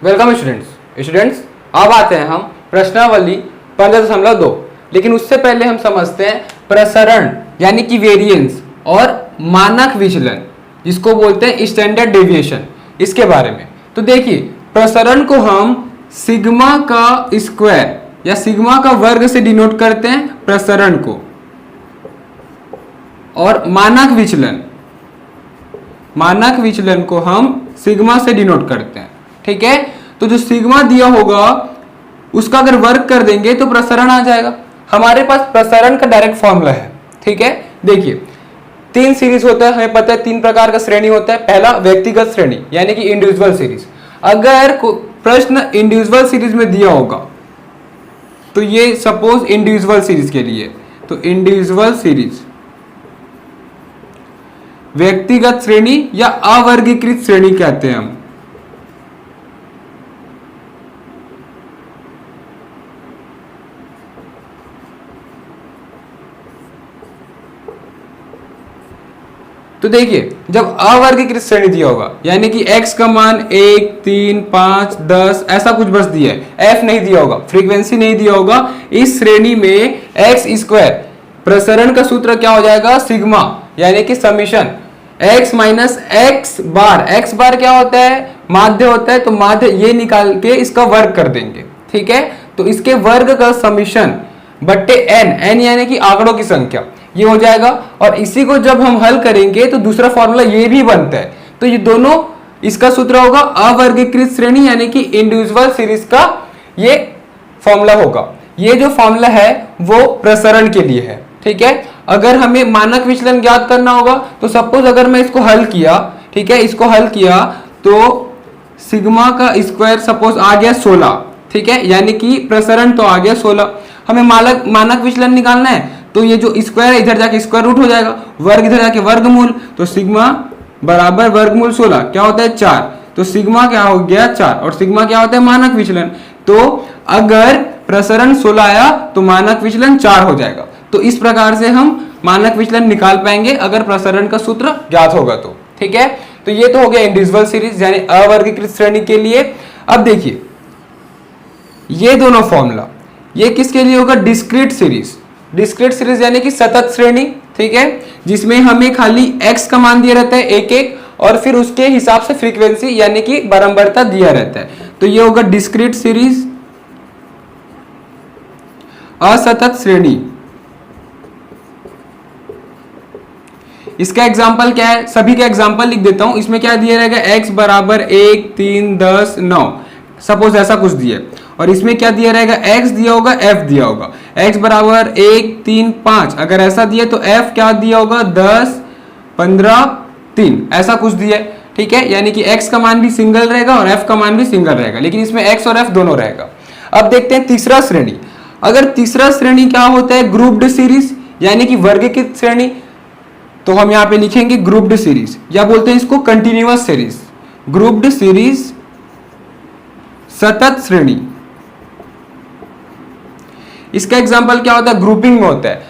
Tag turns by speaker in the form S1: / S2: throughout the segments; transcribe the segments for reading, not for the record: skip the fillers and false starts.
S1: Welcome students, अब आते हैं हम प्रश्नावली 15.2। लेकिन उससे पहले हम समझते हैं प्रसरण यानी कि वेरिएंस और मानक विचलन, जिसको बोलते हैं स्टैंडर्ड डेविएशन, इसके बारे में। तो देखिए, प्रसरण को हम सिग्मा का स्क्वायर या सिग्मा का वर्ग से डिनोट करते हैं प्रसरण को, और मानक विचलन को हम सिग्मा से डिनोट करते हैं। ठीक है, तो जो सिग्मा दिया होगा उसका अगर वर्ग कर देंगे तो प्रसरण आ जाएगा। हमारे पास प्रसरण का डायरेक्ट फॉर्मूला है। ठीक है, देखिए 3 सीरीज होता है, हमें पता है 3 प्रकार का श्रेणी होता है। पहला व्यक्तिगत श्रेणी यानी कि इंडिविजुअल सीरीज। अगर प्रश्न इंडिविजुअल सीरीज में दिया होगा तो ये सपोज इंडिविजुअल सीरीज के लिए, तो इंडिविजुअल सीरीज व्यक्तिगत श्रेणी या अवर्गीकृत श्रेणी कहते हैं हम। तो देखिए, जब अवर्गीकृत श्रेणी दिया होगा यानी कि x का मान 1, 3, 5, 10 ऐसा कुछ बस दिया है, f नहीं दिया होगा, फ्रीक्वेंसी नहीं दिया होगा, इस श्रेणी में x स्क्वायर प्रसरण का सूत्र क्या हो जाएगा? सिग्मा, यानी कि समीशन x माइनस एक्स बार क्या होता है? माध्य होता है। तो माध्य ये निकाल के इसका वर्ग कर देंगे। ठीक है, तो इसके वर्ग का समीशन बट्टे n यानी कि आंकड़ों की संख्या, ये हो जाएगा। और इसी को जब हम हल करेंगे तो दूसरा फॉर्मूला ये भी बनता है। तो ये दोनों, इसका सूत्र होगा अवर्गीकृत श्रेणी यानी कि इंडिविजुअल सीरीज का ये फॉर्मूला होगा। ये जो फॉर्मूला है वो प्रसरण के लिए है। ठीक है, अगर हमें मानक विचलन ज्ञात करना होगा तो सपोज अगर मैं इसको हल किया, ठीक है, इसको हल किया तो सिग्मा का स्क्वायर सपोज आ गया 16। ठीक है, यानी कि प्रसरण तो आ गया 16। हमें मानक विचलन निकालना है तो ये जो स्क्वायर है इधर जाके स्क्वायर रूट हो जाएगा, वर्ग इधर जाके वर्गमूल, तो सिग्मा बराबर वर्गमूल 16 क्या होता है? 4। तो सिग्मा क्या हो गया? 4। और सिग्मा क्या होता है? मानक विचलन। तो अगर प्रसरण 16 आया तो मानक विचलन 4 हो जाएगा। तो इस प्रकार से हम मानक विचलन निकाल पाएंगे अगर प्रसरण का सूत्र ज्ञात होगा तो। ठीक है, तो ये तो हो गया इंडिविजुअल सीरीज यानी अवर्गीकृत श्रेणी के लिए। अब देखिए, ये दोनों फॉर्मूला ये किसके लिए होगा? डिस्क्रीट सीरीज यानी कि सतत श्रेणी। ठीक है, जिसमें हमें खाली x का मान दिया रहता है 1 और फिर उसके हिसाब से फ्रीक्वेंसी यानी कि बारंबारता दिया रहता है। तो ये होगा डिस्क्रीट सीरीज असतत श्रेणी। इसका एग्जाम्पल क्या है? सभी का एग्जाम्पल लिख देता हूं। इसमें क्या दिया रहेगा? x बराबर 1, 3, 10, 9 सपोज ऐसा कुछ दिया। और इसमें क्या दिया रहेगा? x दिया होगा, f दिया होगा। x बराबर 1, 3, 5 अगर ऐसा दिया तो f क्या दिया होगा? 10, 15, 3 ऐसा कुछ दिया है। ठीक है, यानी कि x का मान भी सिंगल रहेगा और f का मान भी सिंगल रहेगा, लेकिन इसमें x और f दोनों रहेगा। अब देखते हैं तीसरा श्रेणी। अगर तीसरा श्रेणी क्या होता है? ग्रुप्ड सीरीज यानी कि वर्गीकृत श्रेणी। तो हम यहां पे लिखेंगे ग्रुप्ड सीरीज, या बोलते हैं इसको कंटिन्यूअस सीरीज। ग्रुप्ड सीरीज सतत श्रेणी। इसका एग्जांपल क्या होता है? ग्रुपिंग में होता है।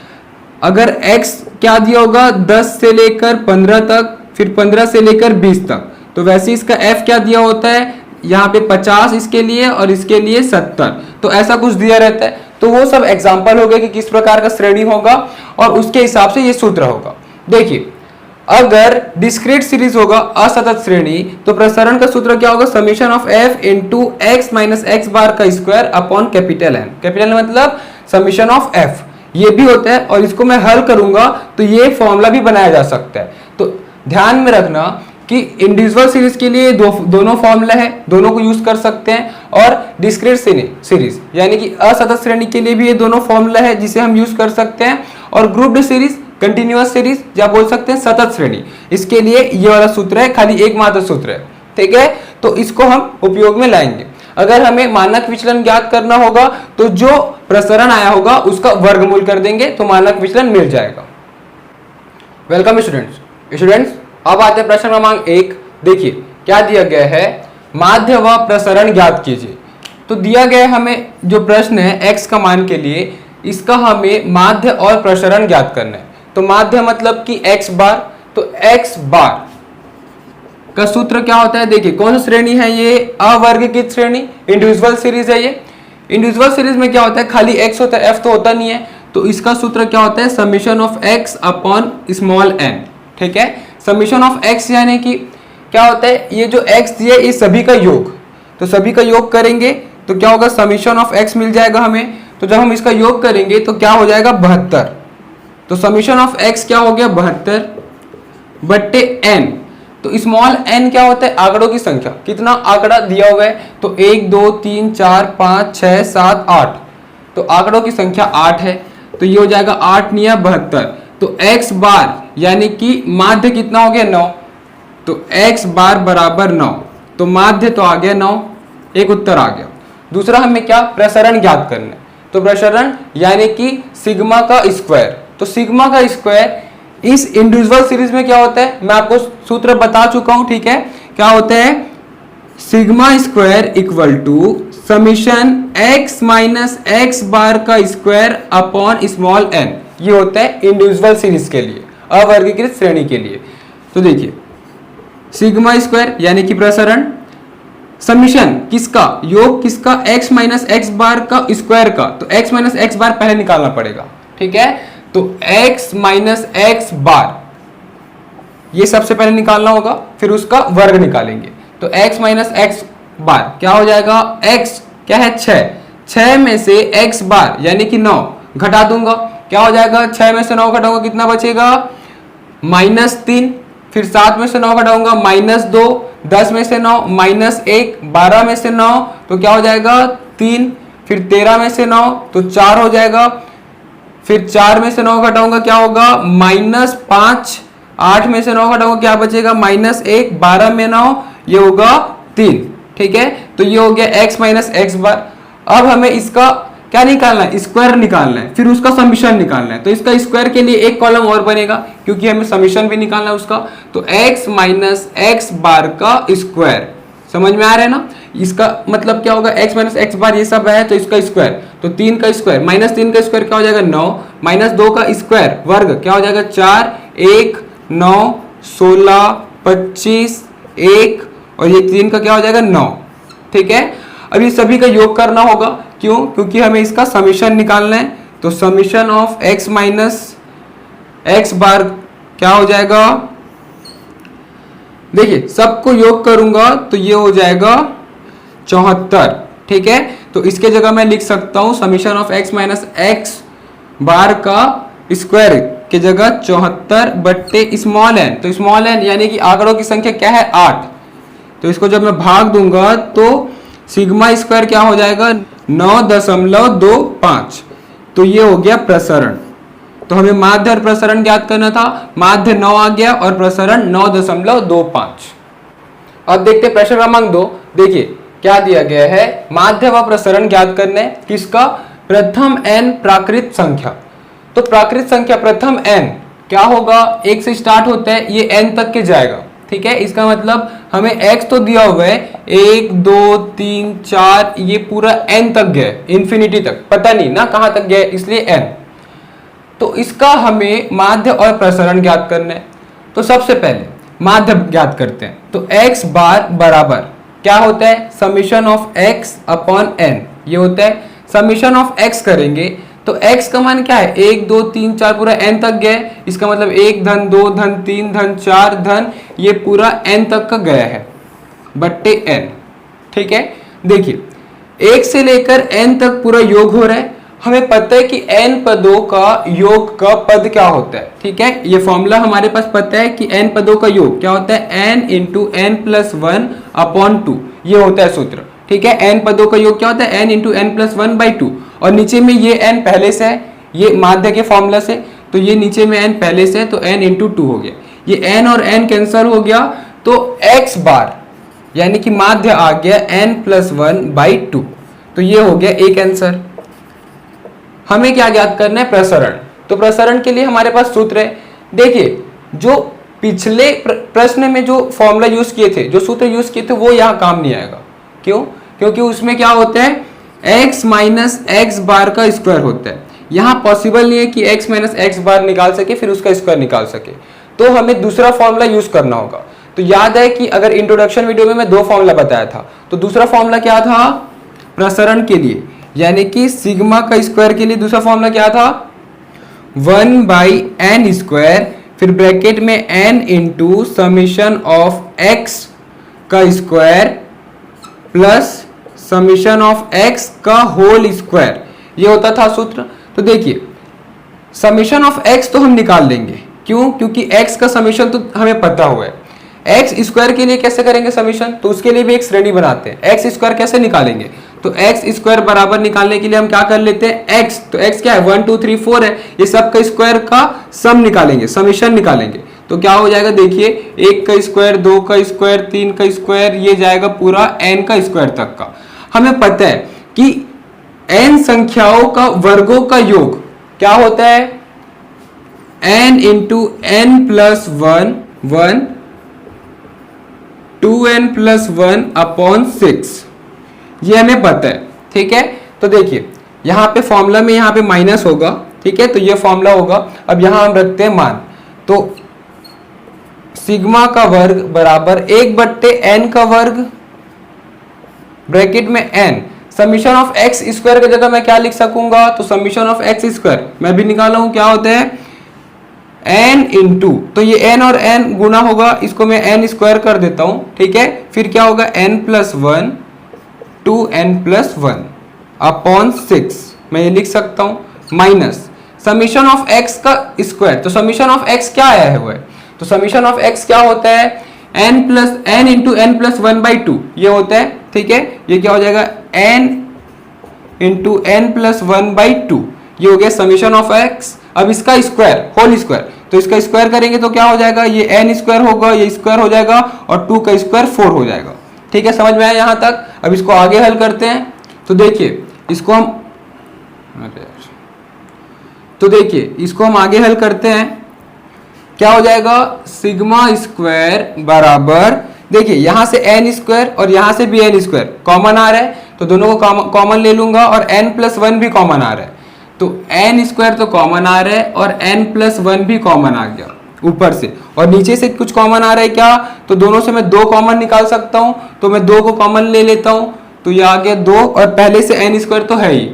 S1: अगर x क्या दिया होगा? 10 से लेकर 15 तक, फिर 15 से लेकर 20 तक, तो वैसे इसका f क्या दिया होता है? यहाँ पे 50 इसके लिए और इसके लिए 70, तो ऐसा कुछ दिया रहता है। तो वो सब एग्जाम्पल हो गए कि किस प्रकार का श्रेणी होगा और उसके हिसाब से ये सूत्र होगा। देखिए, अगर डिस्क्रीट सीरीज होगा असतत श्रेणी तो प्रसरण का सूत्र क्या होगा? Summation of f into X minus X bar का square upon capital N। Capital मतलब समीशन ऑफ f, ये भी होता है। और इसको मैं हल करूंगा तो ये फॉर्मूला भी बनाया जा सकता है। तो ध्यान में रखना कि इंडिविजुअल सीरीज के लिए दोनों फॉर्मूला है, दोनों को यूज कर सकते हैं। और डिस्क्रीट सीरीज यानी कि असतत श्रेणी के लिए भी ये दोनों फॉर्मूला है जिसे हम यूज कर सकते हैं। और ग्रुप्ड सीरीज, कंटिन्यूअस सीरीज या बोल सकते हैं सतत श्रेणी, इसके लिए ये वाला सूत्र है, खाली एकमात्र सूत्र है। ठीक है, तो इसको हम उपयोग में लाएंगे। अगर हमें मानक विचलन ज्ञात करना होगा तो जो प्रसरण आया होगा उसका वर्गमूल कर देंगे तो मानक विचलन मिल जाएगा। वेलकम स्टूडेंट्स, अब आते हैं प्रश्न क्रमांक 1। देखिए क्या दिया गया है? माध्य व प्रसरण ज्ञात कीजिए। तो दिया गया हमें जो प्रश्न है x का मान के लिए, इसका हमें माध्य और प्रसरण ज्ञात करना है। तो माध्य मतलब कि x बार, तो x बार का सूत्र क्या होता है? देखिए कौन सी श्रेणी है ये? अवर्गीकृत श्रेणी, इंडिविजुअल सीरीज है ये। इंडिविजुअल सीरीज में क्या होता है? खाली x होता है, f तो होता नहीं है। तो इसका सूत्र क्या होता है? Summation of x upon small n। ठीक है, समीशन ऑफ x यानी कि क्या होता है? ये जो x दिया ये सभी का योग, तो सभी का योग करेंगे तो क्या होगा? समीशन ऑफ x मिल जाएगा हमें। तो जब हम इसका योग करेंगे तो क्या हो जाएगा? 72। तो समीशन ऑफ x क्या हो गया? 72 बट्टे n। तो स्मॉल n क्या होता है? आंकड़ों की संख्या। कितना आंकड़ा दिया हुआ है? तो 1 2 3 4 5 6 7 8, तो आंकड़ों की संख्या 8 है। तो ये हो जाएगा 8 निया 72। तो x बार यानी कि माध्य कितना हो गया? 9। तो x बार बराबर 9, तो माध्य तो आ गया 9, एक उत्तर आ गया। दूसरा हमें क्या? प्रसरण ज्ञात करना है। तो प्रसरण यानी कि सिग्मा का स्क्वायर। तो सिग्मा का स्क्वायर इस इंडिविजुअल सीरीज में क्या होता है? मैं आपको सूत्र बता चुका हूं। ठीक है, क्या होता है? Sigma square equal to summation x माइनस एक्स बार का स्क्वायर अपॉन स्मॉल n। ये होता है इंडिविजुअल सीरीज के लिए, अवर्गीकृत श्रेणी के लिए। तो देखिए सिग्मा स्क्वायर यानी कि प्रसरण, समीशन किसका? योग किसका? x माइनस एक्स बार का स्क्वायर का। तो x माइनस एक्स बार पहले निकालना पड़ेगा। ठीक है, तो x माइनस एक्स बार ये सबसे पहले निकालना होगा, फिर उसका वर्ग निकालेंगे। तो x माइनस एक्स बार क्या हो जाएगा? x क्या है? 6 में से x बार यानी कि 9 घटा दूंगा, क्या हो जाएगा? 6 में से 9 घटाऊंगा, कितना बचेगा? -3। फिर 7 में से 9 घटाऊंगा, -2। 10 में से 9 -1। 12 में से 9 तो क्या हो जाएगा? 3। फिर 13 में से 9 तो 4 हो जाएगा। फिर 4 में से 9 घटाऊंगा, क्या होगा? -5। 8 में से 9 घटाऊंगा, क्या बचेगा? -1। 12 में 9 ये होगा 3। ठीक है, तो ये हो गया x माइनस एक्स बार। अब हमें इसका क्या निकालना है? स्क्वायर निकालना है, फिर उसका समीशन निकालना है। तो इसका स्क्वायर के लिए एक कॉलम और बनेगा, क्योंकि हमें समीशन भी निकालना है उसका। तो x माइनस एक्स बार का स्क्वायर, समझ में आ रहा है ना? इसका मतलब क्या होगा? x माइनस एक्स बार ये सब है, तो इसका स्क्वायर, तो 3 का स्क्वायर, -3 का स्क्वायर क्या हो जाएगा? 9, -2 का स्क्वायर वर्ग क्या हो जाएगा? 4, 1, 9, 16, 25, 1 और ये 3 का क्या हो जाएगा? 9। ठीक है, अब ये सभी का योग करना होगा। क्यों? क्योंकि हमें इसका समीशन निकालना है। तो समीशन ऑफ x माइनस एक्स बार क्या हो जाएगा? देखिए सबको योग करूंगा तो ये हो जाएगा 74। ठीक है, तो इसके जगह मैं लिख सकता हूं समीशन ऑफ x माइनस एक्स बार का स्क्वायर की जगह 74 बट्टे स्मॉल n। तो स्मॉल n यानी कि आंकड़ों की संख्या क्या है? 8। तो इसको जब मैं भाग दूंगा तो सिग्मा स्क्वायर क्या हो जाएगा? 9.25। तो ये हो गया प्रसरण। तो हमें माध्य और प्रसरण ज्ञात करना था। माध्य 9 आ गया और प्रसरण 9.25। अब देखते हैं प्रश्न क्रमांक 2। देखिए क्या दिया गया है? माध्य व प्रसरण ज्ञात करने किसका? प्रथम n प्राकृत संख्या। तो प्राकृत संख्या प्रथम n क्या होगा? 1 से स्टार्ट होता है, ये n तक के जाएगा। ठीक है, इसका मतलब हमें x तो दिया हुआ है 1 2 3 4, ये पूरा n तक गया, इंफिनिटी तक, पता नहीं ना कहां तक गया, इसलिए n। तो इसका हमें माध्य और प्रसरण ज्ञात करना है। तो सबसे पहले माध्य ज्ञात करते हैं। तो x बार बराबर क्या होता है? Summation of x upon n। ये होता है समीशन ऑफ x करेंगे तो x का मान क्या है? 1 2 3 4 पूरा n तक गया है। इसका मतलब 1 धन 2 धन 3 धन 4 धन ये पूरा n तक का गया है बट्टे n। ठीक है, देखिए 1 से लेकर n तक पूरा योग हो रहा है। हमें पता है कि n पदों का योग का पद क्या होता है। ठीक है, ये फॉर्मूला हमारे पास पता है कि n पदों का योग क्या होता है? n into n plus 1 upon 2, ये होता है सूत्र। ठीक है, n पदों का योग क्या होता है? n into n plus 1 by 2। और नीचे में ये n पहले से है, ये माध्य के फॉर्मूला से, तो ये नीचे में n पहले से है तो n इंटू 2 हो गया। ये n और n कैंसिल हो गया तो x बार यानी कि माध्य आ गया n प्लस 1 बाई 2। तो ये हो गया एक आंसर। हमें क्या ज्ञात करना है? प्रसरण। तो प्रसरण के लिए हमारे पास सूत्र है। देखिए जो पिछले प्रश्न में जो फॉर्मूला यूज किए थे, जो सूत्र यूज किए थे, वो यहाँ काम नहीं आएगा। क्यों? क्योंकि उसमें क्या होता है? x माइनस एक्स बार का स्क्वायर होता है। यहाँ पॉसिबल नहीं है कि x माइनस एक्स बार निकाल सके फिर उसका स्क्वायर निकाल सके, तो हमें दूसरा फॉर्मूला यूज करना होगा। तो याद है कि अगर इंट्रोडक्शन वीडियो में मैं दो फॉर्मूला बताया था, तो दूसरा फॉर्मूला क्या था प्रसरण के लिए, यानी कि सिग्मा का स्क्वायर के लिए दूसरा फॉर्मूला क्या था 1/n², फिर ब्रैकेट में n into summation of x का square plus summation of x का होल स्क्वायर, ये होता था सूत्र। तो देखिए समीशन ऑफ x तो हम निकाल लेंगे, क्यों? क्योंकि x का समीशन तो हमें पता हुआ है। एक्स स्क्वायर के लिए कैसे करेंगे समीशन, तो उसके लिए भी एक श्रेणी बनाते हैं। एक्स स्क्वायर कैसे निकालेंगे, तो एक्स स्क्वायर बराबर निकालने के लिए हम क्या कर लेते हैं एक्स, तो एक्स क्या है 1 2 3 4 है, ये सब का स्क्वायर का सम निकालेंगे, समीशन निकालेंगे। तो क्या हो जाएगा देखिए 1 का स्क्वायर, 2 का स्क्वायर, 3 का स्क्वायर, ये जाएगा पूरा n का स्क्वायर तक का। हमें पता है कि n संख्याओं का वर्गों का योग क्या होता है n into n plus 1 2n+1/6, ये हमें पता है, ठीक है। तो देखिए यहाँ पे फॉर्मूला में यहाँ पे माइनस होगा, ठीक है, तो ये फॉर्मूला होगा। अब यहाँ हम रखते हैं मान, तो सिग्मा का वर्ग बराबर 1/n का वर्ग ब्रैकेट में n, summation of x square की जगह मैं क्या लिख सकूंगा, तो समीशन ऑफ x स्क्वायर मैं भी निकाला हूं, क्या होता है n इंटू, तो ये n और n गुना होगा, इसको मैं n स्क्वायर कर देता हूं, ठीक है। फिर क्या होगा n+1 2n+1/6, मैं ये लिख सकता हूं माइनस समीशन ऑफ x का स्क्वायर, तो समीशन ऑफ x क्या आया है वो है, तो समीशन ऑफ x क्या होता है n इंटू n+1/2 ये होता है, ठीक है। ये क्या हो जाएगा n इंटू n+1/2, ये हो गया समीशन ऑफ x। अब इसका स्क्वायर होल स्क्वायर, तो इसका स्क्वायर करेंगे तो क्या हो जाएगा, ये n स्क्वायर होगा, ये स्क्वायर हो जाएगा और 2 का स्क्वायर 4 हो जाएगा, ठीक है। समझ में आया यहाँ तक। अब इसको आगे हल करते हैं, तो देखिए इसको हम आगे हल करते हैं, क्या हो जाएगा सिग्मा स्क्वायर बराबर, देखिए यहां से n स्क्वायर और यहां से भी n स्क्वायर कॉमन आ रहा है, तो दोनों को कॉमन ले लूंगा और n+1 भी कॉमन आ रहा है, तो n स्क्वायर तो कॉमन आ रहा है और n+1 भी कॉमन आ गया ऊपर से, और नीचे से कुछ कॉमन आ रहा है क्या, तो दोनों से मैं 2 कॉमन निकाल सकता हूं, तो मैं 2 को कॉमन ले लेता हूं, तो ये आ गया 2 और पहले से n स्क्वायर तो है ही।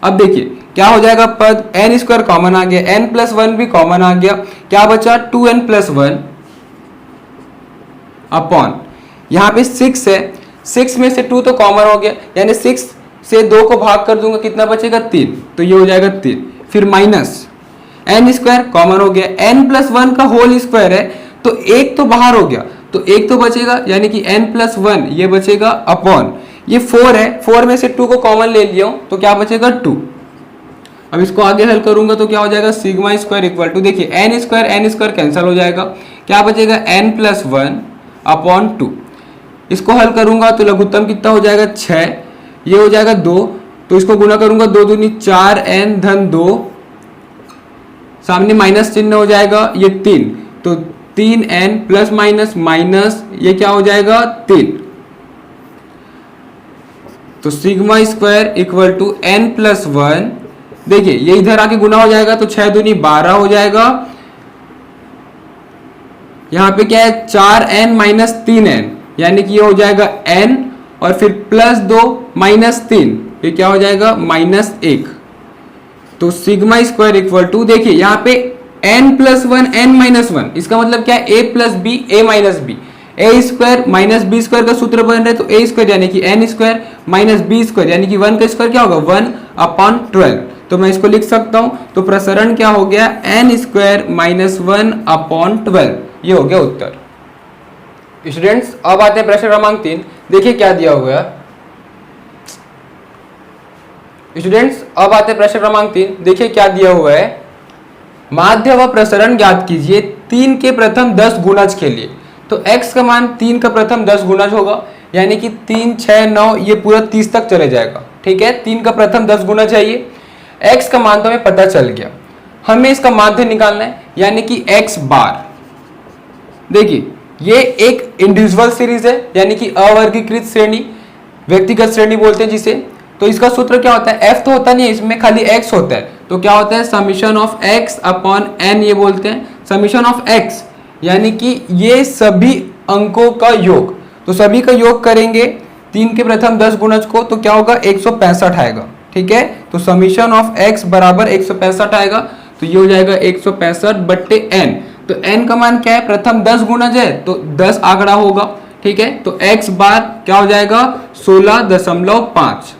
S1: अब देखिए क्या हो जाएगा पद n स्क्वायर कॉमन आ गया, n+1 भी कॉमन आ गया, क्या बचा 2n+1 अपॉन, यहाँ पे 6 है, 6 में से 2 तो कॉमन हो गया, यानी 6 से 2 को भाग कर दूंगा, कितना बचेगा 3, तो ये हो जाएगा 3, फिर माइनस n स्क्वायर कॉमन हो गया, n+1 का होल स्क्वायर है, तो एक तो बाहर हो गया, तो एक तो बचेगा, यानी कि n+1 ये बचेगा अपॉन, ये 4 है, 4 में से 2 को कॉमन ले लिया हूं, तो क्या बचेगा 2। अब इसको आगे हल करूंगा तो क्या हो जाएगा सिग्मा स्क्वायर इक्वल टू, देखिए n स्क्वायर कैंसिल हो जाएगा, क्या बचेगा n+1 अपॉन 2। इसको हल करूंगा तो लघुत्तम कितना हो जाएगा 6, ये हो जाएगा 2, तो इसको गुना करूंगा 2 दूनी 4n धन 2, सामने माइनस चिन्ह हो जाएगा, ये 3, तो 3n प्लस माइनस माइनस, ये क्या हो जाएगा 3, तो sigma square equal to n+1, देखिए ये इधर आके गुना हो जाएगा, तो 6 दूनी 12 हो जाएगा, यहाँ पे क्या है 4n माइनस 3n, यानी कि ये हो जाएगा n और फिर +2 माइनस 3, ये क्या हो जाएगा -1, तो सिग्मा स्क्वायर इक्वल टू, देखिए यहाँ पे n+1 n-1, इसका मतलब क्या है a plus B a minus B, a square minus B square का सूत्र बन रहा है, तो a स्क्वायर यानी कि n square minus B square यानी कि 1 का स्क्वायर क्या होगा 1/12, तो मैं इसको लिख सकता हूं, तो प्रसरण क्या हो गया n स्क्वायर माइनस 1/12, ये हो गया उत्तर। स्टूडेंट्स अब आते हैं प्रश्न क्रमांक 3, देखिए क्या दिया हुआ है। स्टूडेंट्स अब आते हैं प्रश्न क्रमांक 3, देखिए क्या दिया हुआ है। माध्य व प्रसरण ज्ञात कीजिए 3 के प्रथम 10 गुणज के लिए, तो x का मान 3 का प्रथम 10 गुणज होगा, यानी कि 3 6 9 ये पूरा 30 तक चले जाएगा, ठीक है। 3 का प्रथम 10 गुणज है ये, x का मान तो हमें पता चल गया, हमें इसका माध्य निकालना है, यानी कि x बार। देखिए ये एक इंडिविजुअल सीरीज है, यानी कि अवर्गीकृत श्रेणी, व्यक्तिगत श्रेणी बोलते हैं जिसे, तो इसका सूत्र क्या होता है, f तो होता नहीं है इसमें, खाली x होता है, तो क्या होता है summation of x upon n, ये बोलते हैं समीशन ऑफ x, यानी कि ये सभी अंकों का योग, तो सभी का योग करेंगे 3 के प्रथम 10 गुणज को, तो क्या होगा 165 आएगा। ठीक है, तो समीशन ऑफ x बराबर 165 आएगा, तो ये हो जाएगा 165 बट्टे n। तो n का मान क्या है, प्रथम 10 गुणज है तो 10 आंकड़ा होगा। ठीक है, तो x बार क्या हो जाएगा 16.5।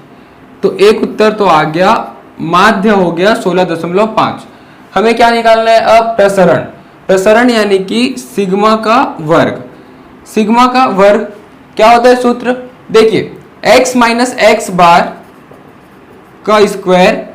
S1: तो एक उत्तर तो आ गया, माध्य हो गया 16.5। हमें क्या निकालना है अब, प्रसरण। प्रसरण यानी कि सिग्मा का वर्ग। सिग्मा का वर्ग क्या होता है सूत्र, देखिए x माइनस एक्स बार का स्क्वायर,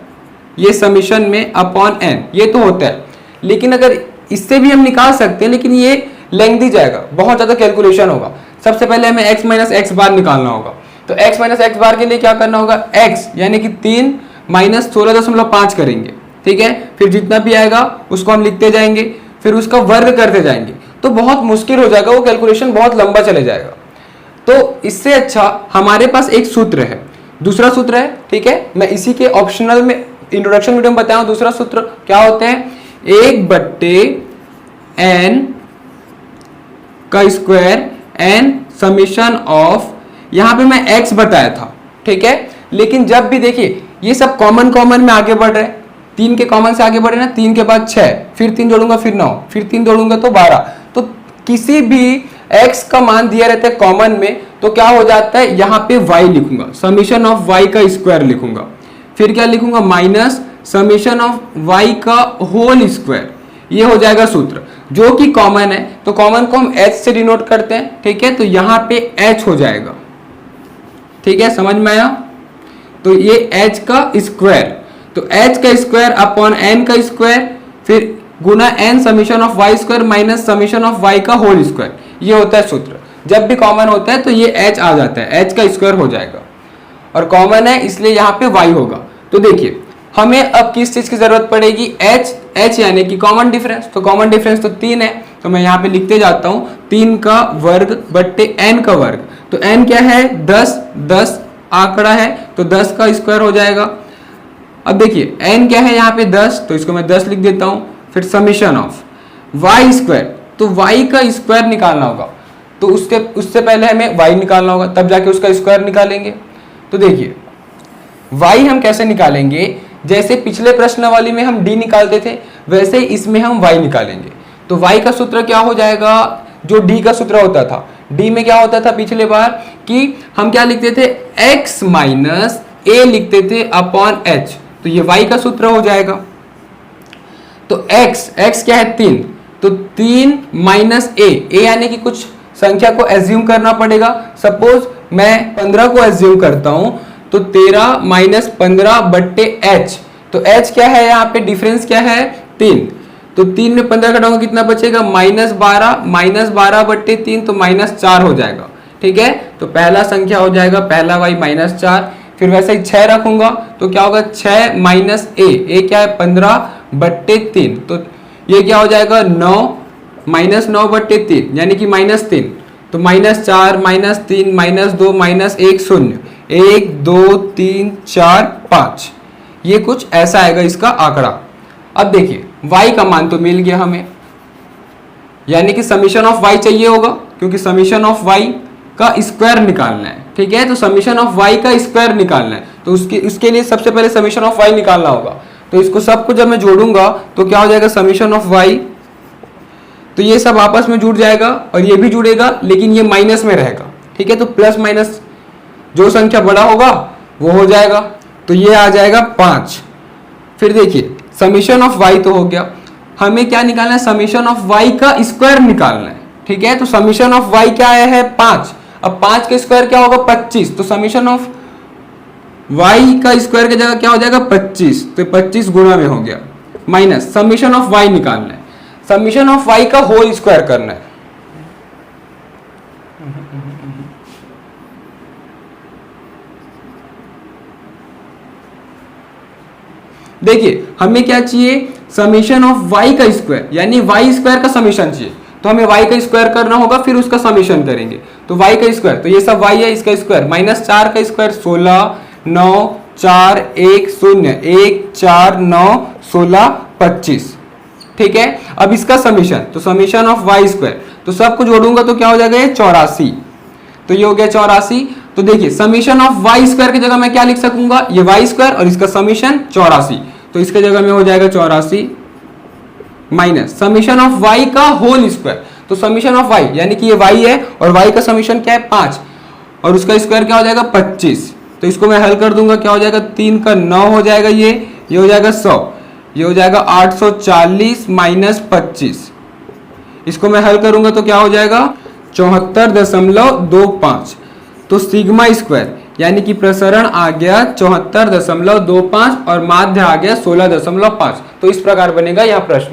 S1: ये समीशन में अपॉन n, ये तो होता है। लेकिन अगर इससे भी हम निकाल सकते हैं, लेकिन ये लेंथी जाएगा, बहुत ज्यादा कैलकुलेशन होगा। सबसे पहले हमें x माइनस एक्स बार निकालना होगा। तो x माइनस एक्स बार के लिए क्या करना होगा, x यानी कि 3 माइनस 16.5 करेंगे। ठीक है, फिर जितना भी आएगा उसको हम लिखते जाएंगे, फिर उसका वर्ग करते जाएंगे, तो बहुत मुश्किल हो जाएगा, वो कैलकुलेशन बहुत लंबा चले जाएगा। तो इससे अच्छा हमारे पास एक सूत्र है, दूसरा सूत्र है। ठीक है, मैं इसी के ऑप्शनल में इंट्रोडक्शन वीडियो में बताया हूं। दूसरा सूत्र क्या होते हैं, 1/n का स्क्वायर n समीशन ऑफ, यहां पे मैं x बताया था। ठीक है, लेकिन जब भी देखिए ये सब कॉमन कॉमन में आगे बढ़ रहे हैं, 3 के कॉमन से आगे बढ़े ना, 3 के बाद 6, फिर 3 जोड़ूंगा फिर 9, फिर 3 जोड़ूंगा तो 12। तो किसी भी x का मान दिया रहता है कॉमन में, तो क्या हो जाता है, यहाँ पे y लिखूंगा, समीशन ऑफ y का स्क्वायर लिखूंगा, फिर क्या लिखूंगा माइनस समीशन ऑफ y का होल स्क्वायर। ये हो जाएगा सूत्र, जो कि कॉमन है, तो कॉमन को हम h से डिनोट करते हैं। ठीक है, तो यहाँ पे h हो जाएगा। ठीक है, समझ में आया, तो ये h का स्क्वायर, तो h का स्क्वायर अपॉन n का स्क्वायर, फिर गुना n summation of y square minus summation of y का होल स्क्वायर, ये होता है सूत्र। जब भी कॉमन होता है तो ये h आ जाता है, h का स्क्वायर हो जाएगा, और कॉमन है इसलिए यहाँ पे y होगा। तो देखिए हमें अब किस चीज की जरूरत पड़ेगी, h यानी कि कॉमन डिफरेंस। तो कॉमन डिफरेंस तो 3 है, तो मैं यहाँ पे लिखते जाता हूँ 3 का वर्ग बट्टे n का वर्ग। तो n क्या है 10, 10 आंकड़ा है तो 10 का स्क्वायर हो जाएगा। अब देखिए n क्या है यहाँ पे 10, तो इसको मैं 10 लिख देता हूँ। फिर समीशन ऑफ y स्क्वायर, तो y का स्क्वायर निकालना होगा, तो उससे पहले हमें y निकालना होगा, तब जाके उसका स्क्वायर निकालेंगे। तो देखिए y हम कैसे निकालेंगे, जैसे पिछले प्रश्न वाली में हम d निकालते थे, वैसे इसमें हम y निकालेंगे। तो y का सूत्र क्या हो जाएगा, जो d का सूत्र होता था, d में क्या होता था पिछले बार कि हम क्या लिखते थे, x माइनस a लिखते थे अपॉन h, तो ये y का सूत्र हो जाएगा। तो x क्या है 3, तो 3 माइनस a यानी कि कुछ संख्या को एज्यूम करना पड़ेगा। सपोज मैं 15 को एज्यूम करता हूं, तो 13 माइनस 15 बट्टे h, तो h क्या है यहाँ पे, डिफरेंस क्या है 3, तो 3 में 15 घटाऊंगा कितना बचेगा -12 बट्टे 3, तो -4 हो जाएगा। ठीक है, तो पहला संख्या हो जाएगा पहला y -4। फिर वैसे ही 6 रखूंगा तो क्या होगा 6 माइनस a क्या है 15 बट्टे 3, तो ये क्या हो जाएगा 9 -9 बट्टे 3 यानी कि -3, तो -4 -3 -2 -1 0, 1 2 3 4 5, ये कुछ ऐसा आएगा इसका आंकड़ा। अब देखिए y का मान तो मिल गया हमें, यानी कि समीशन ऑफ y चाहिए होगा, क्योंकि समीशन ऑफ y का स्क्वायर निकालना है। ठीक है, तो समीशन ऑफ y का स्क्वायर निकालना है, तो उसके लिए सबसे पहले समीशन ऑफ y निकालना होगा। तो इसको सबको जब मैं जोड़ूंगा तो क्या हो जाएगा समीशन ऑफ y, तो ये सब आपस में जुड़ जाएगा और ये भी जुड़ेगा, लेकिन ये माइनस में रहेगा। ठीक है, तो प्लस माइनस जो संख्या बड़ा होगा वो हो जाएगा, तो ये आ जाएगा 5। फिर देखिए समीशन ऑफ y तो हो गया, हमें क्या निकालना है, समीशन ऑफ y का स्क्वायर निकालना है। ठीक है, तो समीशन ऑफ y क्या आया है 5, अब 5 का स्क्वायर क्या होगा 25, तो समीशन ऑफ y का स्क्वायर की जगह क्या हो जाएगा 25, तो 25 गुणा में हो गया, माइनस समीशन ऑफ y निकालना है, समीशन ऑफ y का होल स्क्वायर करना है। देखिए हमें क्या चाहिए, समीशन ऑफ y का स्क्वायर, यानी y स्क्वायर का समीशन चाहिए, तो हमें y का स्क्वायर करना होगा, फिर उसका समीशन करेंगे। तो y का स्क्वायर, तो ये सब y है, इसका स्क्वायर -4 का स्क्वायर 16 9 4 1 0 1 4 9 16 25, ठीक है। अब इसका समीशन, तो समीशन ऑफ वाई स्क्वायर, तो सब कुछ जोड़ूंगा तो क्या हो जाएगा, ये 84। तो ये हो गया 84। तो देखिए समीशन ऑफ वाई स्क्वायर की जगह मैं क्या लिख सकूंगा, ये वाई स्क्वायर और इसका समीशन 84, तो इसके जगह में हो जाएगा 84 माइनस समीशन ऑफ वाई का होल स्क्वायर। तो समीशन ऑफ वाई यानी कि ये वाई है और वाई का समीशन क्या है 5 और उसका स्क्वायर क्या हो जाएगा 25। तो इसको मैं हल कर दूंगा, क्या हो जाएगा 3 का 9 हो जाएगा, ये हो जाएगा 100, ये हो जाएगा 840 माइनस 25। इसको मैं हल करूंगा तो क्या हो जाएगा 74.25। तो सिग्मा स्क्वायर यानी कि प्रसरण आ गया 74.25 और माध्य आ गया 16.5। तो इस प्रकार बनेगा यह प्रश्न।